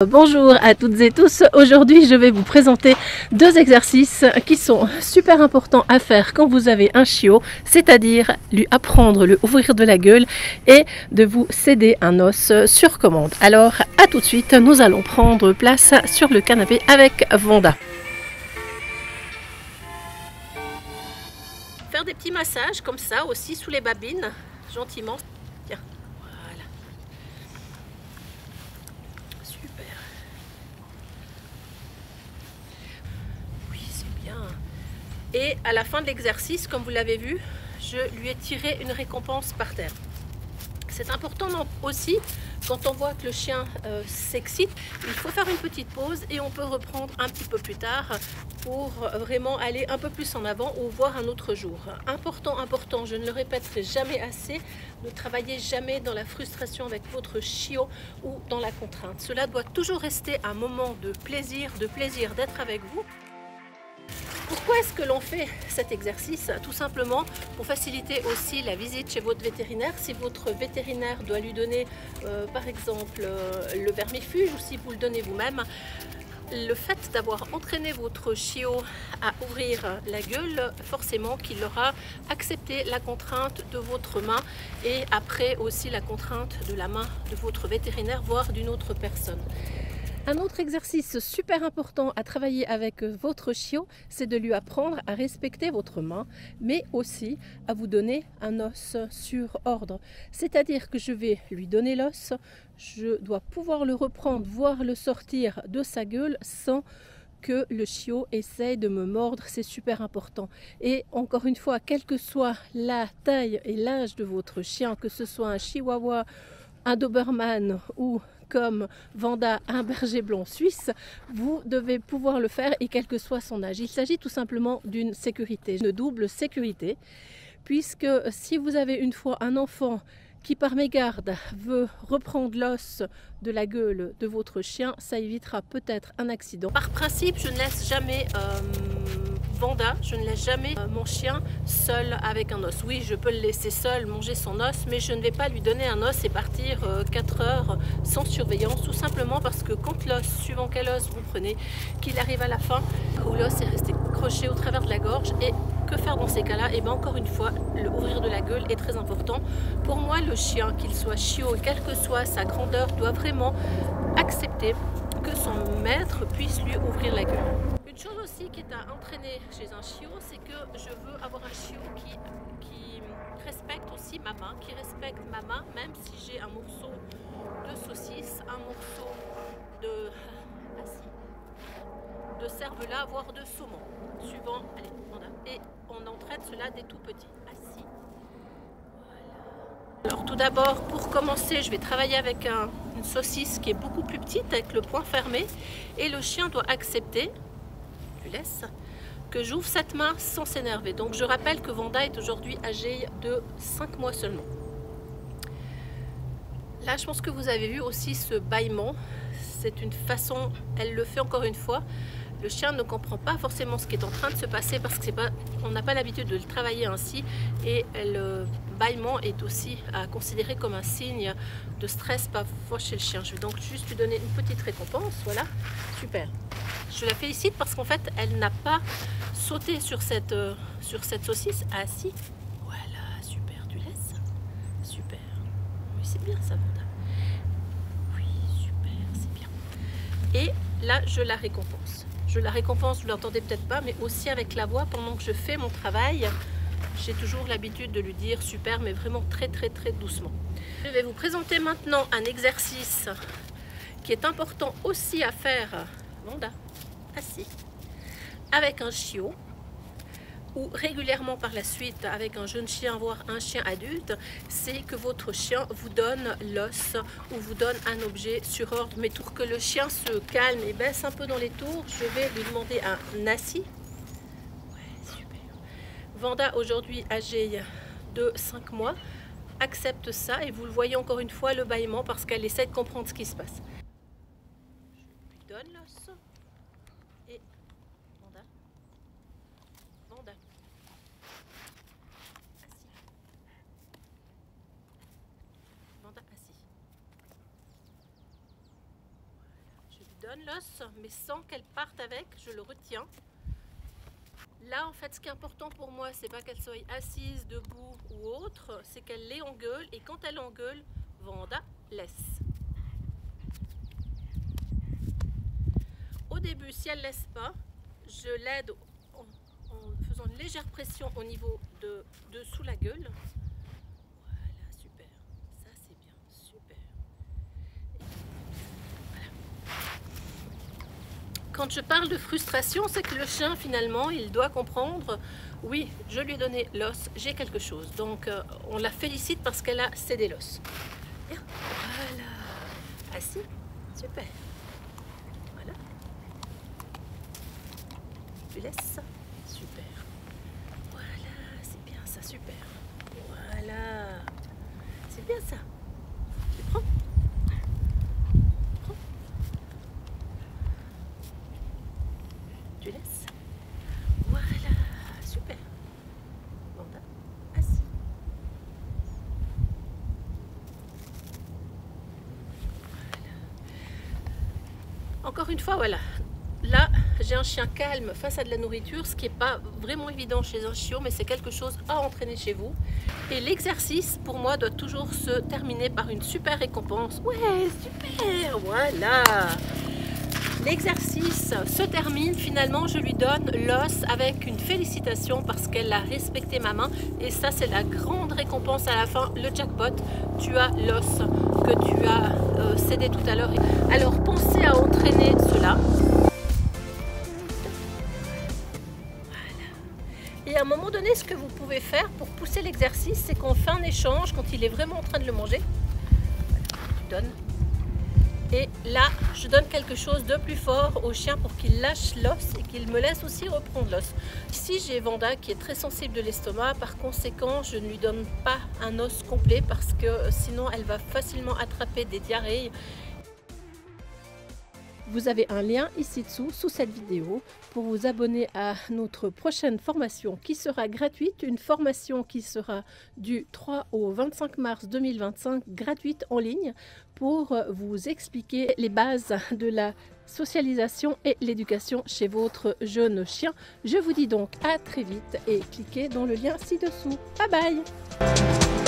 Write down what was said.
Bonjour à toutes et tous, aujourd'hui je vais vous présenter deux exercices qui sont super importants à faire quand vous avez un chiot, c'est-à-dire lui apprendre le ouvrir de la gueule et de vous céder un os sur commande. Alors à tout de suite, nous allons prendre place sur le canapé avec Vanda. Faire des petits massages comme ça aussi sous les babines, gentiment. Tiens, voilà. Super. Oui, c'est bien. Et à la fin de l'exercice, comme vous l'avez vu, je lui ai tiré une récompense par terre. C'est important aussi, quand on voit que le chien s'excite, il faut faire une petite pause et on peut reprendre un petit peu plus tard pour vraiment aller un peu plus en avant ou voir un autre jour. Important, je ne le répéterai jamais assez, ne travaillez jamais dans la frustration avec votre chiot ou dans la contrainte. Cela doit toujours rester un moment de plaisir d'être avec vous. Pourquoi est-ce que l'on fait cet exercice? Tout simplement pour faciliter aussi la visite chez votre vétérinaire. Si votre vétérinaire doit lui donner par exemple le vermifuge ou si vous le donnez vous-même, le fait d'avoir entraîné votre chiot à ouvrir la gueule, forcément qu'il aura accepté la contrainte de votre main et après aussi la contrainte de la main de votre vétérinaire, voire d'une autre personne. Un autre exercice super important à travailler avec votre chiot, c'est de lui apprendre à respecter votre main, mais aussi à vous donner un os sur ordre. C'est-à-dire que je vais lui donner l'os, je dois pouvoir le reprendre, voire le sortir de sa gueule sans que le chiot essaye de me mordre, c'est super important. Et encore une fois, quelle que soit la taille et l'âge de votre chien, que ce soit un chihuahua, un doberman ou comme Vanda, un berger blanc suisse, vous devez pouvoir le faire et quel que soit son âge. Il s'agit tout simplement d'une sécurité, une double sécurité, puisque si vous avez une fois un enfant qui par mégarde veut reprendre l'os de la gueule de votre chien, ça évitera peut-être un accident. Par principe, je ne laisse jamais Vanda, je ne laisse jamais mon chien seul avec un os. Oui, je peux le laisser seul manger son os, mais je ne vais pas lui donner un os et partir 4 heures sans surveillance, tout simplement parce que quand l'os, suivant quel os vous prenez, qu'il arrive à la fin, où l'os est resté croché au travers de la gorge, et que faire dans ces cas-là? Et bien encore une fois, le ouvrir de la gueule est très important. Pour moi, le chien, qu'il soit chiot, quelle que soit sa grandeur, doit vraiment accepter que son maître puisse lui ouvrir la gueule. Une chose aussi qui est à entraîner chez un chiot, c'est que je veux avoir un chiot qui respecte aussi ma main, qui respecte ma main, même si j'ai un morceau de saucisse, un morceau de cervelas, voire de saumon, suivant, allez, et on entraîne cela des tout petits. Assis. Voilà. Alors tout d'abord, pour commencer, je vais travailler avec une saucisse qui est beaucoup plus petite, avec le poing fermé, et le chien doit accepter, je laisse, que j'ouvre cette main sans s'énerver. Donc je rappelle que Vanda est aujourd'hui âgée de 5 mois seulement. Là, je pense que vous avez vu aussi ce bâillement. C'est une façon, elle le fait encore une fois. Le chien ne comprend pas forcément ce qui est en train de se passer parce qu'on n'a pas l'habitude de le travailler ainsi. Et le bâillement est aussi à considérer comme un signe de stress parfois chez le chien. Je vais donc juste lui donner une petite récompense. Voilà, super. Je la félicite parce qu'en fait, elle n'a pas sauté sur cette saucisse. Assis. Voilà, super, tu laisses. Super. Oui, c'est bien ça, Vanda. Oui, super, c'est bien. Et là, je la récompense. Je la récompense, vous l'entendez peut-être pas, mais aussi avec la voix pendant que je fais mon travail. J'ai toujours l'habitude de lui dire super, mais vraiment très doucement. Je vais vous présenter maintenant un exercice qui est important aussi à faire, Vanda, assis, avec un chiot, ou régulièrement par la suite avec un jeune chien, voire un chien adulte, c'est que votre chien vous donne l'os ou vous donne un objet sur ordre. Mais pour que le chien se calme et baisse un peu dans les tours, je vais lui demander un assis. Ouais, super. Vanda, aujourd'hui âgée de 5 mois, accepte ça et vous le voyez encore une fois, le bâillement, parce qu'elle essaie de comprendre ce qui se passe. Je lui donne l'os et Vanda. Vanda. Assis. Vanda, assis. donne l'os, mais sans qu'elle parte avec, je le retiens. Là, en fait, ce qui est important pour moi, c'est pas qu'elle soit assise, debout ou autre, c'est qu'elle les engueule, et quand elle engueule, Vanda laisse. Au début, si elle laisse pas, je l'aide en faisant une légère pression au niveau de dessous la gueule. Voilà, super. Ça, c'est bien, super. Voilà. Quand je parle de frustration, c'est que le chien, finalement, il doit comprendre, oui, je lui ai donné l'os, j'ai quelque chose. Donc, on la félicite parce qu'elle a cédé l'os. Bien, voilà. Assis, super. Voilà. Tu laisses, super. Voilà, c'est bien ça, super. Voilà, c'est bien ça. Tu prends. Prends. Tu laisses. Voilà, super. Vanda, assis. Voilà. Encore une fois, voilà. Là, j'ai un chien calme face à de la nourriture, ce qui n'est pas vraiment évident chez un chiot, mais c'est quelque chose à entraîner chez vous. Et l'exercice, pour moi, doit toujours se terminer par une super récompense. Ouais, super, voilà. L'exercice se termine, finalement, je lui donne l'os avec une félicitation parce qu'elle a respecté ma main. Et ça, c'est la grande récompense à la fin, le jackpot. Tu as l'os que tu as cédé tout à l'heure. Alors, pensez à entraîner cela. Et à un moment donné, ce que vous pouvez faire pour pousser l'exercice, c'est qu'on fait un échange quand il est vraiment en train de le manger. Voilà, tu donnes. Et là, je donne quelque chose de plus fort au chien pour qu'il lâche l'os et qu'il me laisse aussi reprendre l'os. Ici, j'ai Vanda qui est très sensible de l'estomac. Par conséquent, je ne lui donne pas un os complet parce que sinon, elle va facilement attraper des diarrhées. Vous avez un lien ici dessous, sous cette vidéo, pour vous abonner à notre prochaine formation qui sera gratuite. Une formation qui sera du 3 au 25 mars 2025, gratuite en ligne, pour vous expliquer les bases de la socialisation et l'éducation chez votre jeune chien. Je vous dis donc à très vite et cliquez dans le lien ci-dessous. Bye bye!